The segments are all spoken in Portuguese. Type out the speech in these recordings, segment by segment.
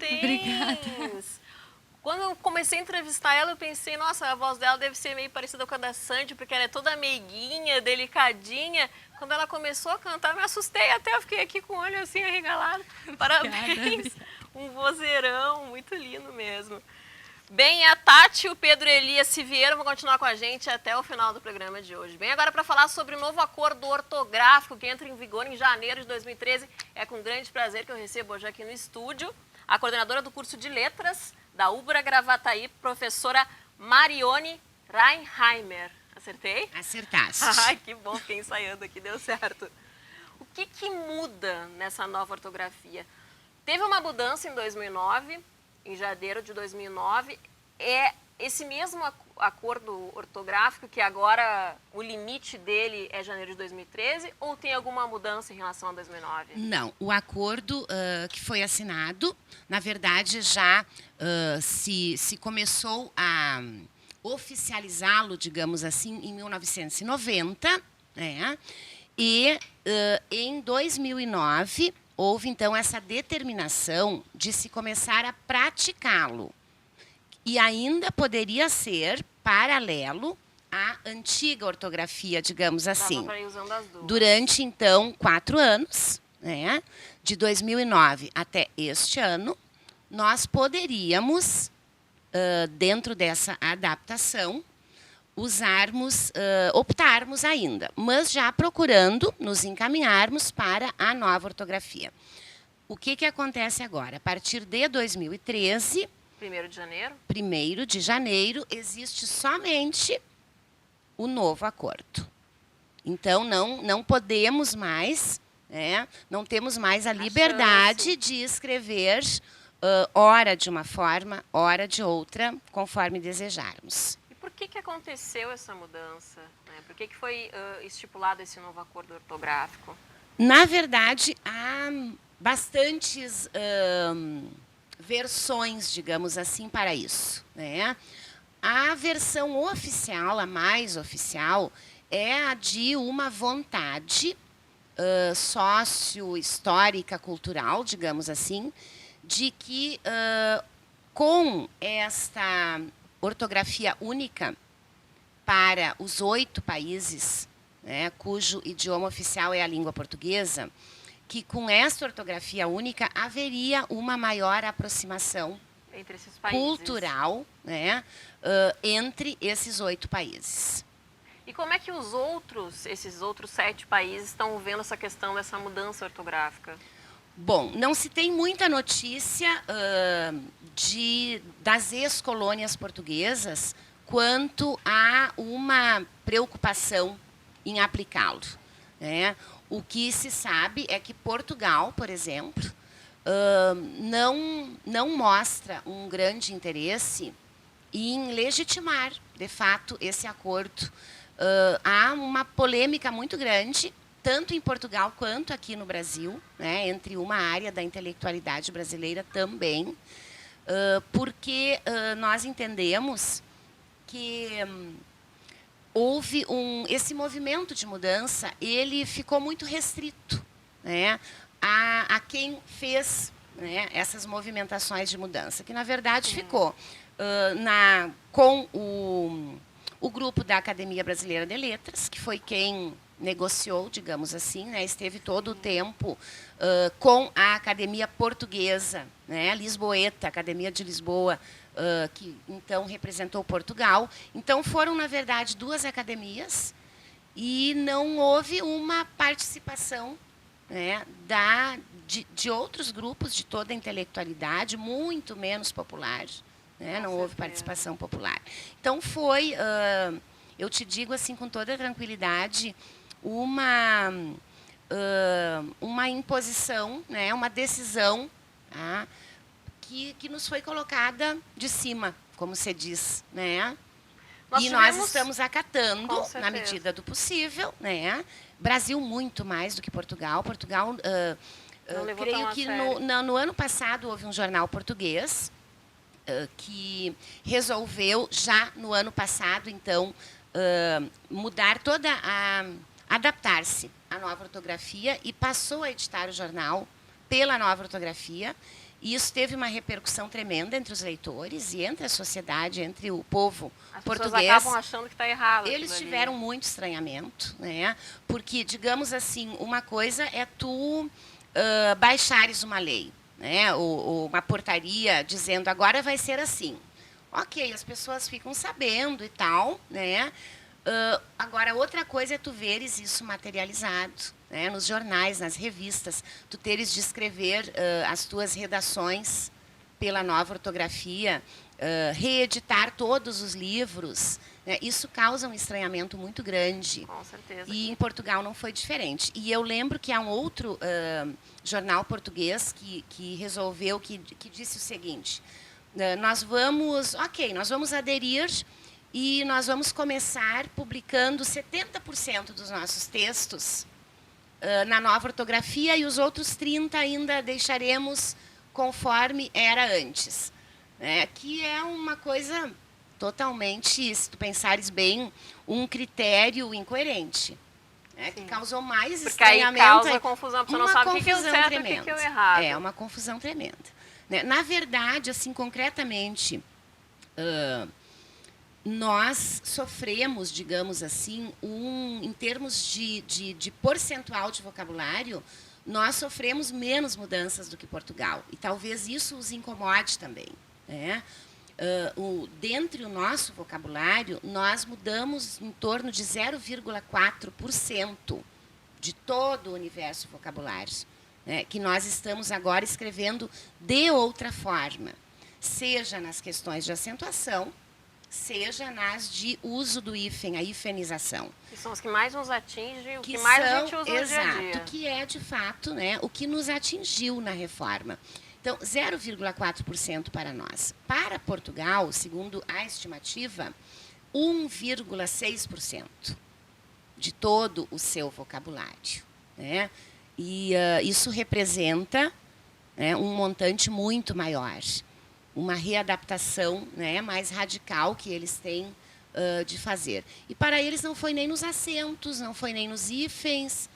Parabéns! Quando eu comecei a entrevistar ela, eu pensei, nossa, a voz dela deve ser meio parecida com a da Sandy, porque ela é toda meiguinha, delicadinha. Quando ela começou a cantar, eu me assustei até, eu fiquei aqui com o olho assim arregalado. Parabéns! Um vozeirão, muito lindo mesmo. Bem, a Tati e o Pedro Elias se vieram, vão continuar com a gente até o final do programa de hoje. Bem, agora para falar sobre o novo acordo ortográfico que entra em vigor em janeiro de 2013, é com grande prazer que eu recebo hoje aqui no estúdio a coordenadora do curso de letras da Ubra Gravataí, professora Marione Reinheimer. Acertei? Acertaste. Ai, que bom, fiquei ensaiando aqui, deu certo. O que muda nessa nova ortografia? Teve uma mudança em 2009, em janeiro de 2009, é esse mesmo acordo ortográfico que agora o limite dele é janeiro de 2013 ou tem alguma mudança em relação a 2009? Não, o acordo que foi assinado, na verdade, já se começou a oficializá-lo, digamos assim, em 1990, né? E em 2009 houve, então, essa determinação de se começar a praticá-lo. E ainda poderia ser paralelo à antiga ortografia, digamos assim. Dava para ir usando as duas. Durante, então, 4 anos, né, de 2009 até este ano, nós poderíamos, dentro dessa adaptação, optarmos ainda, mas já procurando nos encaminharmos para a nova ortografia. O que acontece agora? A partir de 2013, 1º de janeiro? 1º de janeiro, existe somente o novo acordo. Então, não podemos mais, né, não temos mais a liberdade de escrever ora de uma forma, ora de outra, conforme desejarmos. Por que aconteceu essa mudança? Né? Por que foi estipulado esse novo acordo ortográfico? Na verdade, há bastantes versões, digamos assim, para isso, né? A versão oficial, a mais oficial, é a de uma vontade sócio-histórica, cultural, digamos assim, de que com esta ortografia única para os 8 países, né, cujo idioma oficial é a língua portuguesa, que com esta ortografia única haveria uma maior aproximação entre esses países, cultural, né, entre esses 8 países. E como é que esses outros 7 países estão vendo essa questão dessa mudança ortográfica? Bom, não se tem muita notícia das ex-colônias portuguesas quanto a uma preocupação em aplicá-lo, né? O que se sabe é que Portugal, por exemplo, não mostra um grande interesse em legitimar, de fato, esse acordo. Há uma polêmica muito grande, tanto em Portugal quanto aqui no Brasil, né, entre uma área da intelectualidade brasileira também, porque nós entendemos que houve esse movimento de mudança, ele ficou muito restrito, né, a quem fez, né, essas movimentações de mudança, que na verdade ficou com o grupo da Academia Brasileira de Letras, que foi quem negociou, digamos assim, né, esteve todo o tempo com a Academia Portuguesa, né, Lisboeta, Academia de Lisboa, que então representou Portugal. Então foram, na verdade, 2 academias e não houve uma participação, né, de outros grupos de toda a intelectualidade, muito menos popular, né, não houve participação popular. Então foi, eu te digo assim com toda tranquilidade, uma imposição, né, uma decisão, tá, que nos foi colocada de cima, como se diz, né? Nós estamos acatando na medida do possível, né? Brasil muito mais do que Portugal. Portugal, creio que no ano passado houve um jornal português que resolveu já no ano passado, então, mudar adaptar-se à nova ortografia e passou a editar o jornal pela nova ortografia. E isso teve uma repercussão tremenda entre os leitores e entre a sociedade, entre o povo As português. pessoas acabam achando que está errado. Eles aquilo ali. tiveram muito estranhamento, né? Porque, digamos assim, uma coisa é tu baixares uma lei, né? Ou uma portaria dizendo agora vai ser assim. Ok, as pessoas ficam sabendo e tal, né? Agora, outra coisa é tu veres isso materializado, né? Nos jornais, nas revistas, tu teres de escrever as tuas redações pela nova ortografia, reeditar todos os livros, né? Isso causa um estranhamento muito grande. Com certeza. E em Portugal não foi diferente. E eu lembro que há um outro jornal português que resolveu, que disse o seguinte, nós vamos aderir e nós vamos começar publicando 70% dos nossos textos na nova ortografia e os outros 30% ainda deixaremos conforme era antes. Que é uma coisa totalmente, se tu pensares bem, um critério incoerente. Que causou mais porque estranhamento. Aí causa confusão, porque você não sabe o que é o certo e o que é o errado. É uma confusão tremenda. Na verdade, assim, concretamente, nós sofremos, digamos assim, em termos de percentual de vocabulário, nós sofremos menos mudanças do que Portugal. E talvez isso os incomode também. Né? Dentre o nosso vocabulário, nós mudamos em torno de 0,4% de todo o universo vocabulário, né? Que nós estamos agora escrevendo de outra forma, seja nas questões de acentuação, seja nas de uso do hífen, a hifenização. Que são os que mais nos atingem, o que mais a gente usa no dia a dia. Exato, que é, de fato, né, o que nos atingiu na reforma. Então, 0,4% para nós. Para Portugal, segundo a estimativa, 1,6% de todo o seu vocabulário. Né? E isso representa, né, um montante muito maior. Uma readaptação, né, mais radical que eles têm de fazer. E para eles não foi nem nos acentos, não foi nem nos hífens,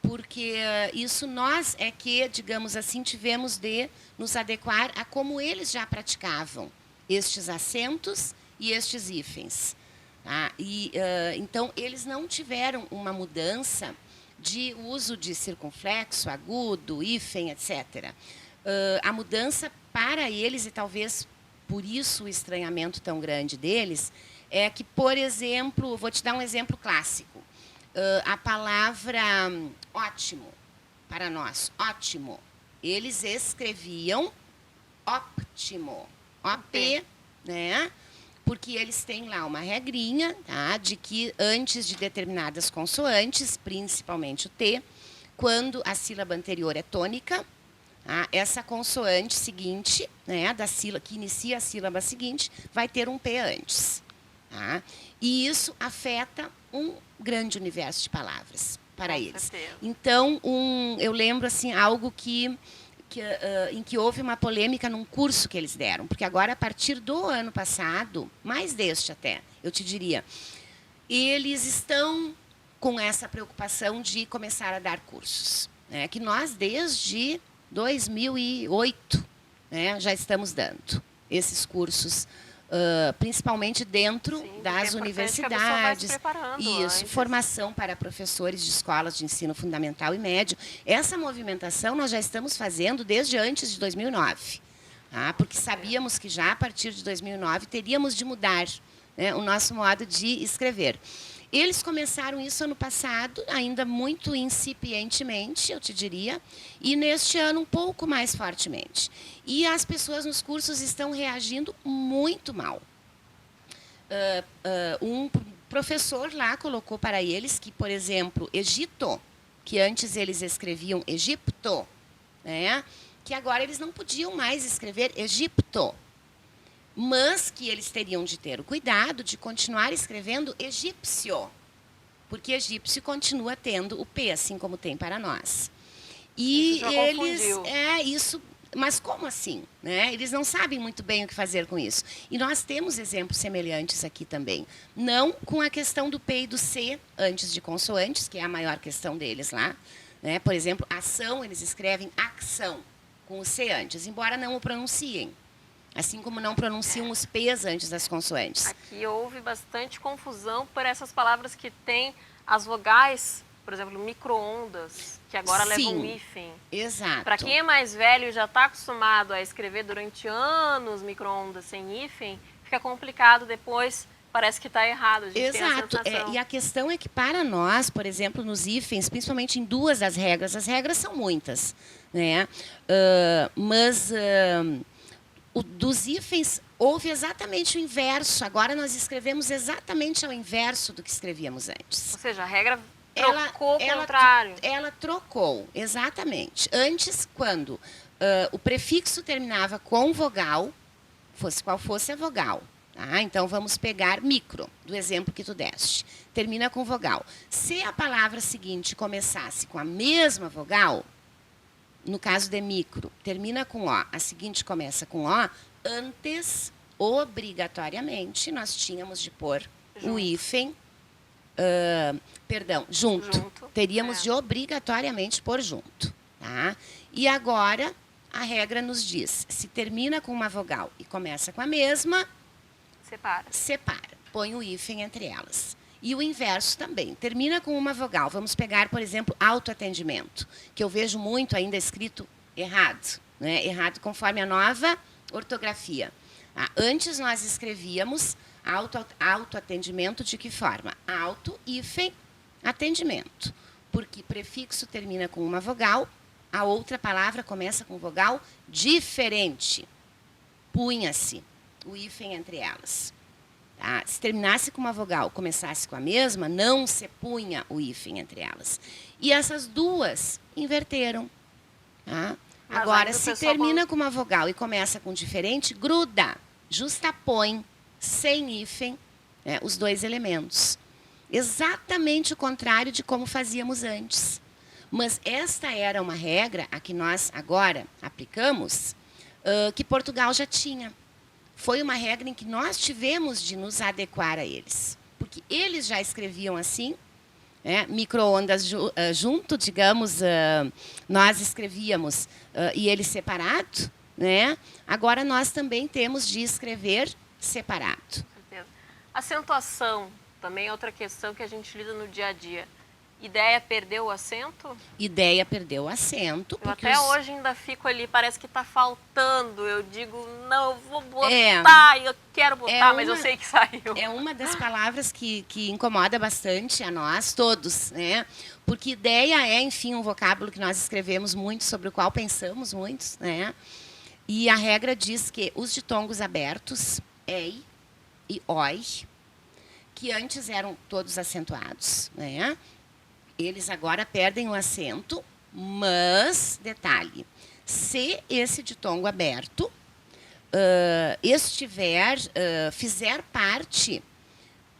porque isso nós é que, digamos assim, tivemos de nos adequar a como eles já praticavam estes acentos e estes hífens. Tá? Então, eles não tiveram uma mudança de uso de circunflexo, agudo, hífen, etc. A mudança para eles, e talvez por isso o estranhamento tão grande deles, é que, por exemplo, vou te dar um exemplo clássico. A palavra ótimo, para nós, ótimo, eles escreviam óptimo, OP, né? Porque eles têm lá uma regrinha, tá? De que antes de determinadas consoantes, principalmente o T, quando a sílaba anterior é tônica, tá? Essa consoante seguinte, né, da sílaba que inicia a sílaba seguinte, vai ter um P antes. Tá? E isso afeta um grande universo de palavras para eles. Certeza. Então, eu lembro assim, algo em que houve uma polêmica num curso que eles deram, porque agora, a partir do ano passado, mais deste até, eu te diria, eles estão com essa preocupação de começar a dar cursos. Né, que nós, desde 2008, né, já estamos dando esses cursos, principalmente dentro das universidades. Isso, formação para professores de escolas de ensino fundamental e médio. Essa movimentação nós já estamos fazendo desde antes de 2009. Tá? Porque sabíamos que já a partir de 2009 teríamos de mudar, né, o nosso modo de escrever. Eles começaram isso ano passado, ainda muito incipientemente, eu te diria, e neste ano um pouco mais fortemente. E as pessoas nos cursos estão reagindo muito mal. Um professor lá colocou para eles que, por exemplo, Egito, que antes eles escreviam Egipto, né, que agora eles não podiam mais escrever Egipto, mas que eles teriam de ter o cuidado de continuar escrevendo egípcio, porque egípcio continua tendo o P, assim como tem para nós. E isso já eles... confundiu. Mas como assim? Né? Eles não sabem muito bem o que fazer com isso. E nós temos exemplos semelhantes aqui também. Não com a questão do P e do C antes de consoantes, que é a maior questão deles lá. Né? Por exemplo, ação, eles escrevem acção, com o C antes, embora não o pronunciem. Assim como não pronunciam os P's antes das consoantes. Aqui houve bastante confusão por essas palavras que têm as vogais, por exemplo, micro-ondas, que agora levam um hífen. Exato. Para quem é mais velho e já está acostumado a escrever durante anos micro-ondas sem hífen, fica complicado depois, parece que está errado. A gente Exato. tem a sensação. E a questão é que para nós, por exemplo, nos hífens, principalmente em duas das regras, as regras são muitas, né? Dos hífens houve exatamente o inverso. Agora nós escrevemos exatamente ao inverso do que escrevíamos antes. Ou seja, a regra trocou o contrário. Ela trocou, exatamente. Antes, quando o prefixo terminava com vogal, fosse qual fosse a vogal. Tá? Então, vamos pegar micro, do exemplo que tu deste. Termina com vogal. Se a palavra seguinte começasse com a mesma vogal, no caso de micro, termina com O, a seguinte começa com O, antes, obrigatoriamente, nós tínhamos de pôr o hífen, junto. Teríamos de obrigatoriamente pôr junto. Tá? E agora, a regra nos diz, se termina com uma vogal e começa com a mesma, separa. Põe o hífen entre elas. E o inverso também. Termina com uma vogal. Vamos pegar, por exemplo, autoatendimento, que eu vejo muito ainda escrito errado. Né? Errado conforme a nova ortografia. Antes nós escrevíamos autoatendimento de que forma? Auto, hífen, atendimento. Porque prefixo termina com uma vogal, a outra palavra começa com vogal diferente. Punha-se o hífen entre elas. Tá? Se terminasse com uma vogal, começasse com a mesma, não se punha o hífen entre elas. E essas duas inverteram. Tá? Agora, se termina com uma vogal e começa com diferente, gruda, justapõe, sem hífen, né, os dois elementos. Exatamente o contrário de como fazíamos antes. Mas esta era uma regra, a que nós agora aplicamos, que Portugal já tinha. Foi uma regra em que nós tivemos de nos adequar a eles. Porque eles já escreviam assim, né? Micro-ondas junto, digamos, nós escrevíamos e eles separado. Né? Agora nós também temos de escrever separado. Acentuação também é outra questão que a gente lida no dia a dia. Ideia perdeu o acento? Ideia perdeu o acento. Eu até hoje ainda fico ali, parece que está faltando. Eu digo, não, eu vou botar, eu quero botar, mas eu sei que saiu. É uma das palavras que incomoda bastante a nós todos, né? Porque ideia é, enfim, um vocábulo que nós escrevemos muito, sobre o qual pensamos muito, né? E a regra diz que os ditongos abertos, ei e oi, que antes eram todos acentuados, né? Eles agora perdem o acento, mas, detalhe, se esse ditongo aberto fizer parte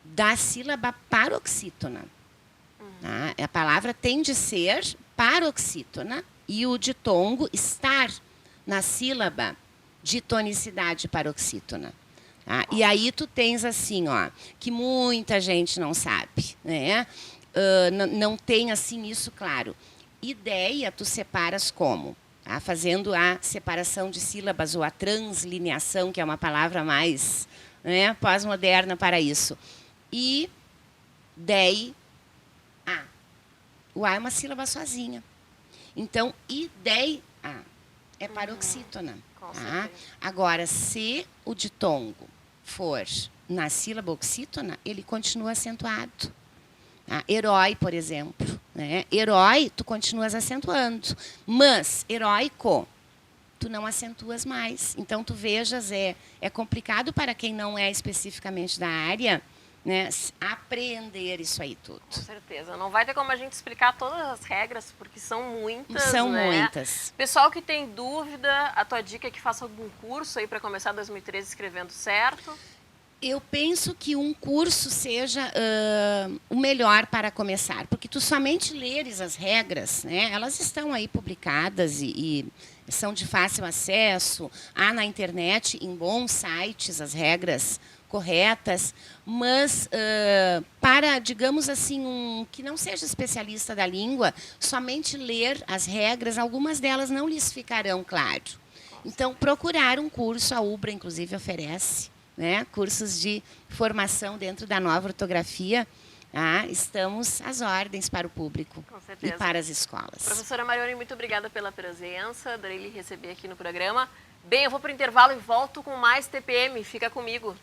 da sílaba paroxítona. Tá? A palavra tem de ser paroxítona e o ditongo estar na sílaba de tonicidade paroxítona. Tá? E aí tu tens assim, ó, que muita gente não sabe, né? Não tem assim isso claro. Ideia tu separas como? Tá? Fazendo a separação de sílabas ou a translineação, que é uma palavra mais, né, pós-moderna para isso. E dei a. O a é uma sílaba sozinha. Então, ideia é paroxítona. Tá? Agora, se o ditongo for na sílaba oxítona, ele continua acentuado. Herói, por exemplo. Né? Herói, tu continuas acentuando. Mas, heróico, tu não acentuas mais. Então, tu vejas, é complicado para quem não é especificamente da área, né, apreender isso aí tudo. Com certeza. Não vai ter como a gente explicar todas as regras, porque são muitas. São né? muitas. Pessoal que tem dúvida, a tua dica é que faça algum curso aí para começar 2013 escrevendo certo? Eu penso que um curso seja o melhor para começar, porque tu somente leres as regras, né? Elas estão aí publicadas e são de fácil acesso, há na internet, em bons sites, as regras corretas, mas para, digamos assim, que não seja especialista da língua, somente ler as regras, algumas delas não lhes ficarão claro. Então, procurar um curso, a UBRA, inclusive, oferece, né, cursos de formação dentro da nova ortografia. Estamos às ordens para o público e para as escolas. Professora Marione, muito obrigada pela presença, adorei lhe receber aqui no programa. Bem, eu vou para o intervalo e volto com mais TPM, fica comigo.